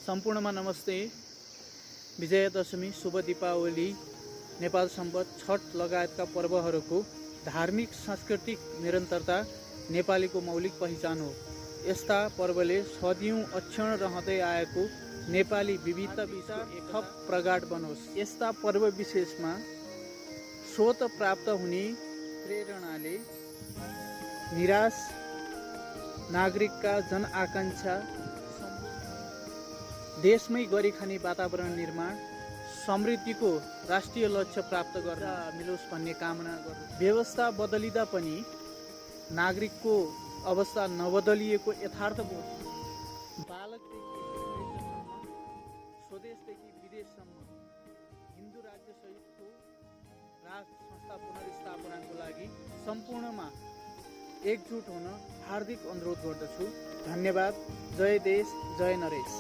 सम्पूर्णमा नमस्ते। विजयादशमी, शुभ दीपावली, नेपाल सम्वत, छठ लगायतका पर्वहरूको धार्मिक सांस्कृतिक निरन्तरता नेपालीको मौलिक पहिचान हो। यस्ता पर्वले सदियौं अक्षण रहँदै आएको नेपाली विविधता थप प्रगाड बनोस्। यस्ता पर्व विशेषमा स्रोत प्राप्त हुने प्रेरणाले निराश नागरिकका जनआकांक्षा देशमै गरी खाने वातावरण निर्माण, समृद्धिको राष्ट्रिय लक्ष्य प्राप्त गर्न मिलोस् भन्ने कामना गर्छु। व्यवस्था बदलिँदा पनि नागरिकको अवस्था नबदलिएको यथार्थबोध बालकदेखि वृद्धसम्म, स्वदेशदेखि विदेशसम्म हिन्दू राज्य सहितको राज संस्था पुनर्स्थापनाको लागि सम्पूर्णमा एकजुट हुन हार्दिक अनुरोध गर्दछु। धन्यवाद। जय देश, जय नरेश।